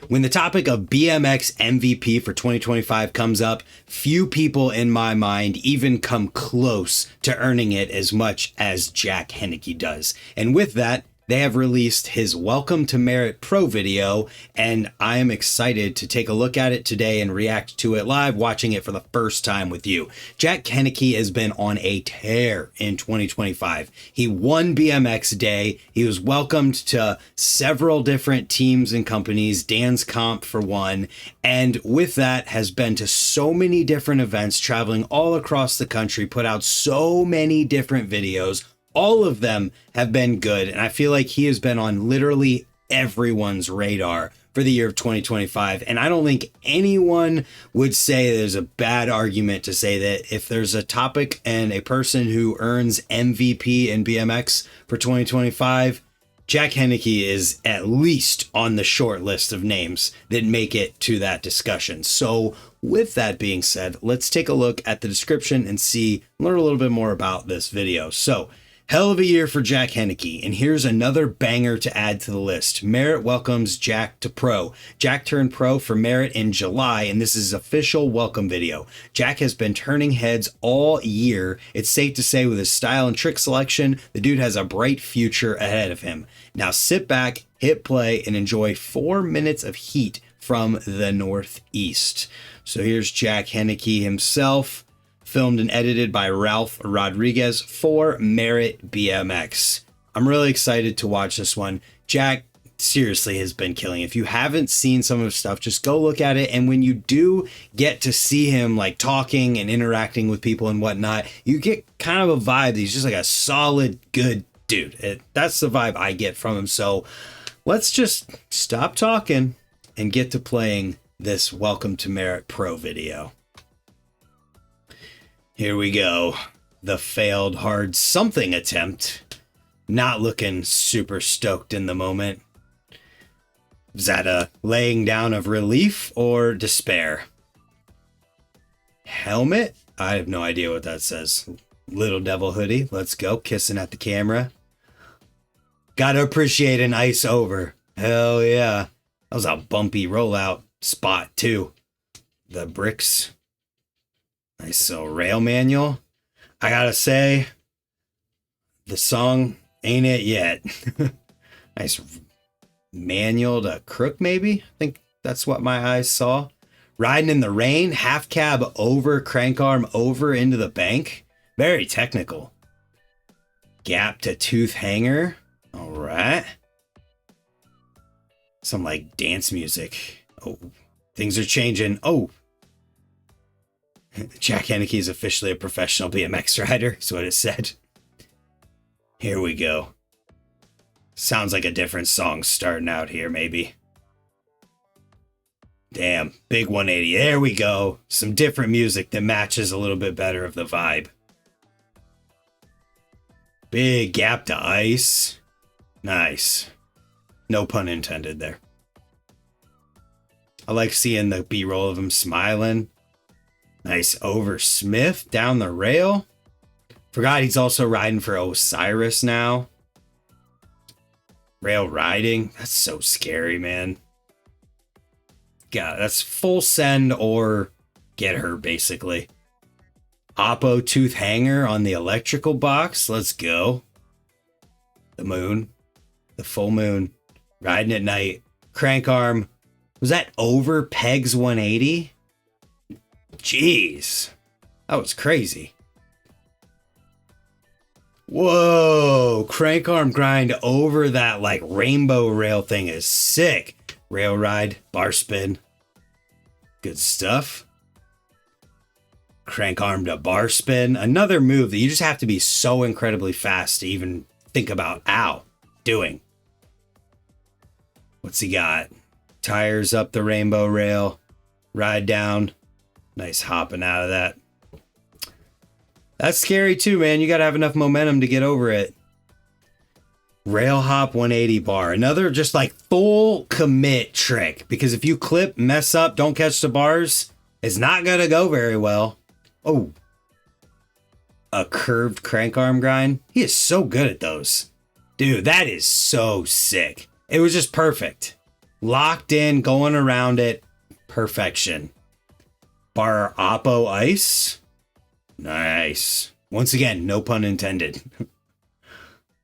When the topic of BMX MVP for 2025 comes up, few people in my mind even come close to earning it as much as Jack Hennicke does. And with that, they have released his Welcome to Merritt Pro video, and I am excited to take a look at it today and react to it live, watching it for the first time with you. Jack Hennicke has been on a tear in 2025. He won BMX Day. He was welcomed to several different teams and companies, Dan's Comp for one, and with that has been to so many different events, traveling all across the country, put out so many different videos. All of them have been good, and I feel like he has been on literally everyone's radar for the year of 2025. And I don't think anyone would say there's a bad argument to say that if there's a topic and a person who earns MVP in BMX for 2025, Jack Hennicke is at least on the short list of names that make it to that discussion. So with that being said, let's take a look at the description and learn a little bit more about this video. So, hell of a year for Jack Hennicke, and here's another banger to add to the list. Merritt welcomes Jack to pro. Jack turned pro for Merritt in July, and this is his official welcome video. Jack has been turning heads all year. It's safe to say with his style and trick selection, the dude has a bright future ahead of him. Now sit back, hit play, and enjoy 4 minutes of heat from the Northeast. So here's Jack Hennicke himself, filmed and edited by Ralph Rodriguez for Merritt BMX. I'm really excited to watch this one. Jack seriously has been killing. If you haven't seen some of his stuff, just go look at it. And when you do get to see him like talking and interacting with people and whatnot, you get kind of a vibe that he's just like a solid, good dude. That's the vibe I get from him. So let's just stop talking and get to playing this Welcome to Merritt Pro video. Here we go. The failed hard something attempt. Not looking super stoked in the moment. Is that a laying down of relief or despair? Helmet? I have no idea what that says. Little devil hoodie. Let's go. Kissing at the camera. Gotta appreciate an ice over. Hell yeah. That was a bumpy rollout spot too. The bricks. Nice, so rail manual. I gotta say, the song ain't it yet. Nice manual to crook, maybe? I think that's what my eyes saw. Riding in the rain, half cab over, crank arm over into the bank. Very technical. Gap to tooth hanger. All right. Some like dance music. Oh, things are changing. Oh. Jack Hennicke is officially a professional BMX rider, is what it said. Here we go. Sounds like a different song starting out here, maybe. Damn, big 180. There we go. Some different music that matches a little bit better of the vibe. Big gap to ice. Nice. No pun intended there. I like seeing the B-roll of him smiling. Nice over Smith down the rail. Forgot he's also riding for Osiris now. Rail riding. That's so scary, man. God, that's full send or get her, basically. Oppo tooth hanger on the electrical box. Let's go. The moon. The full moon. Riding at night. Crank arm. Was that over Pegs 180? Jeez, that was crazy. Whoa, crank arm grind over that like rainbow rail thing is sick. Rail ride, bar spin. Good stuff. Crank arm to bar spin. Another move that you just have to be so incredibly fast to even think about doing. What's he got? Tires up the rainbow rail. Ride down. Nice hopping out of that. That's scary too, man. You got to have enough momentum to get over it. Rail hop 180 bar. Another just like full commit trick. Because if you clip, mess up, don't catch the bars, it's not going to go very well. Oh. A curved crank arm grind. He is so good at those. Dude, that is so sick. It was just perfect. locked in, going around it. Perfection. Bar oppo ice. Nice. Once again, no pun intended.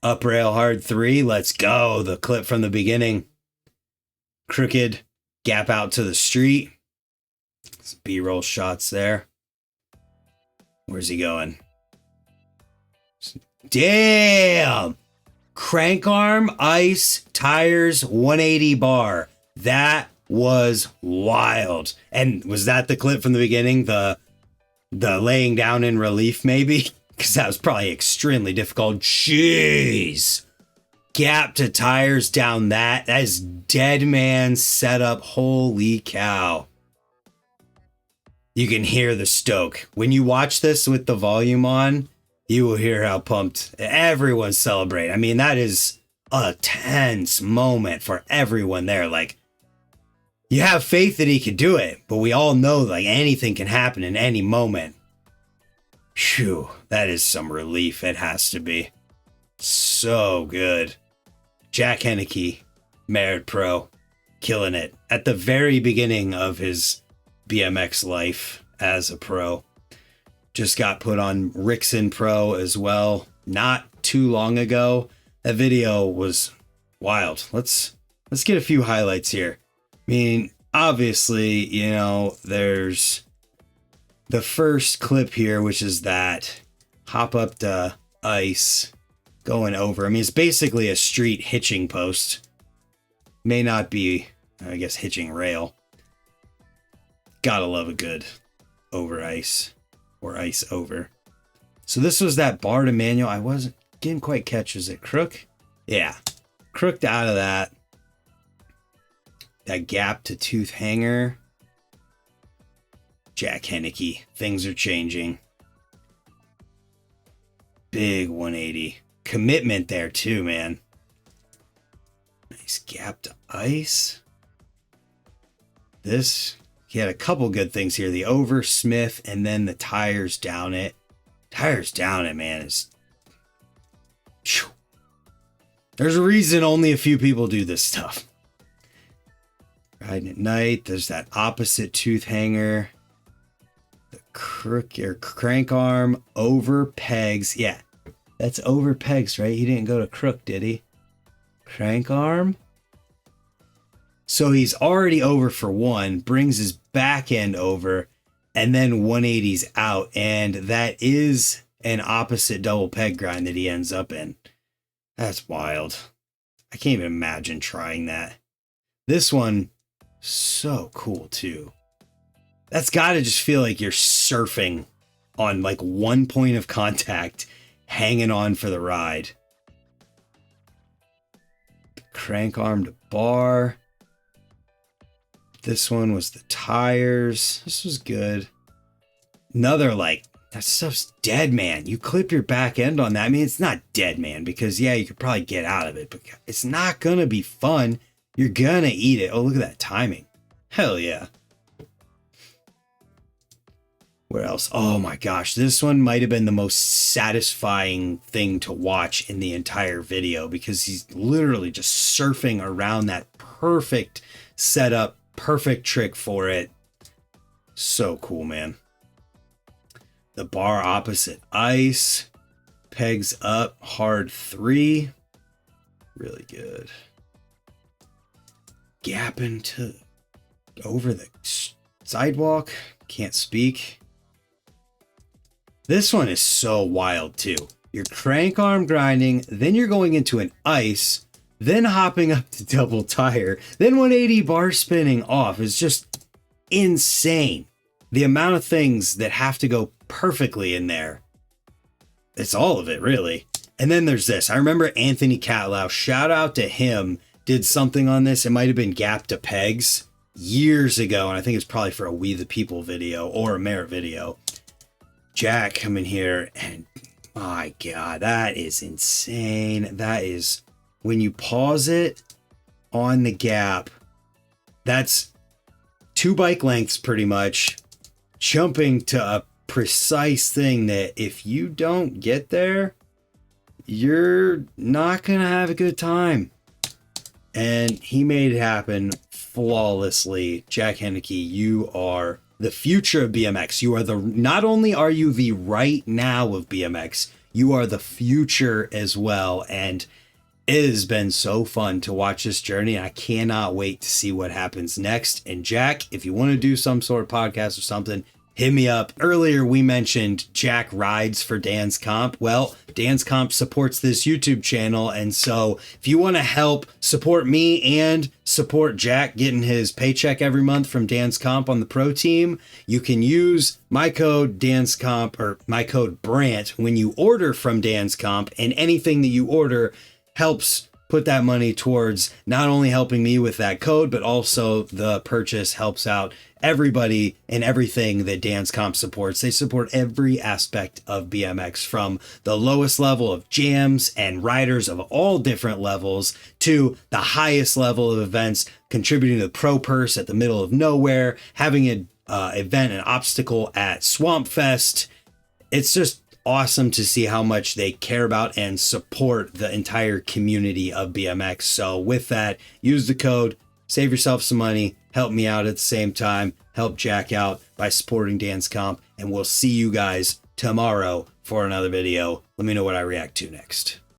Up rail hard 3. Let's go. The clip from the beginning. Crooked. Gap out to the street. Some B-roll shots there. Where's he going? Damn! Crank arm, ice, tires, 180 bar. That was wild. And was that the clip from the beginning? The laying down in relief, maybe? Because that was probably extremely difficult. Jeez. Gap to tires down that. That is dead man setup. Holy cow. You can hear the stoke. When you watch this with the volume on, you will hear how pumped everyone's celebrating. I mean, that is a tense moment for everyone there. Like, you have faith that he could do it, but we all know like anything can happen in any moment. Phew, that is some relief. It has to be. So good. Jack Hennicke, Merritt Pro, killing it at the very beginning of his BMX life as a pro. Just got put on Rickson Pro as well not too long ago. That video was wild. Let's get a few highlights here. I mean, obviously, you know, there's the first clip here, which is that hop up to ice going over. I mean, it's basically a street hitching post. May not be, I guess, hitching rail. Gotta love a good over ice or ice over. So this was that bar to manual. I didn't quite catch. Was it crook? Yeah. Crooked out of that. That gap to tooth hanger. Jack Hennicke. Things are changing. Big 180. Commitment there too, man. Nice gap to ice. This, he had a couple good things here. The over Smith and then the tires down it. Tires down it, man. There's a reason only a few people do this stuff. Riding at night. There's that opposite tooth hanger. The crook or crank arm over pegs. Yeah, that's over pegs, right? He didn't go to crook, did he? Crank arm. So he's already over for one, brings his back end over, and then 180's out. And that is an opposite double peg grind that he ends up in. That's wild. I can't even imagine trying that. This one, so cool too. That's got to just feel like you're surfing on like one point of contact, hanging on for the ride. Crank arm to bar. This one was the tires. This was good. Another like, that stuff's dead, man. You clip your back end on that. I mean, it's not dead, man, because yeah, you could probably get out of it, but it's not going to be fun. You're going to eat it. Oh, look at that timing. Hell yeah. Where else? Oh my gosh. This one might have been the most satisfying thing to watch in the entire video because he's literally just surfing around that perfect setup, perfect trick for it. So cool, man. The bar opposite ice. Pegs up, hard 3. Really good. Gap into over the sidewalk. Can't speak. This one is so wild too. You're crank arm grinding, then you're going into an ice, then hopping up to double tire, then 180 bar spinning off. Is just insane. The amount of things that have to go perfectly in there. It's all of it, really. And then there's this. I remember Anthony Catlow, shout out to him, did something on this. It might have been gap to pegs years ago. And I think it's probably for a We the People video or a Merritt video. Jack coming here and my God, that is insane. That is, when you pause it on the gap, that's 2 bike lengths pretty much, jumping to a precise thing that if you don't get there, you're not going to have a good time. And he made it happen. flawlessly. Jack Hennicke, you are the future of BMX. You are not only are you the right now of BMX, you are the future as well. And it has been so fun to watch this journey. I cannot wait to see what happens next. And Jack, if you want to do some sort of podcast or something, hit me up. Earlier, we mentioned Jack rides for Dan's Comp. Well, Dan's Comp supports this YouTube channel. And so if you want to help support me and support Jack getting his paycheck every month from Dan's Comp on the pro team, you can use my code Dan's Comp or my code Brant when you order from Dan's Comp, and anything that you order helps put that money towards not only helping me with that code, but also the purchase helps out everybody and everything that Dan's Comp supports. They support every aspect of BMX, from the lowest level of jams and riders of all different levels to the highest level of events, contributing to the pro purse at the middle of nowhere, having an event, an obstacle at Swamp Fest. It's just awesome to see how much they care about and support the entire community of BMX. So with that, use the code, save yourself some money, help me out at the same time, help Jack out by supporting Dan's Comp, and we'll see you guys tomorrow for another video. Let me know what I react to next.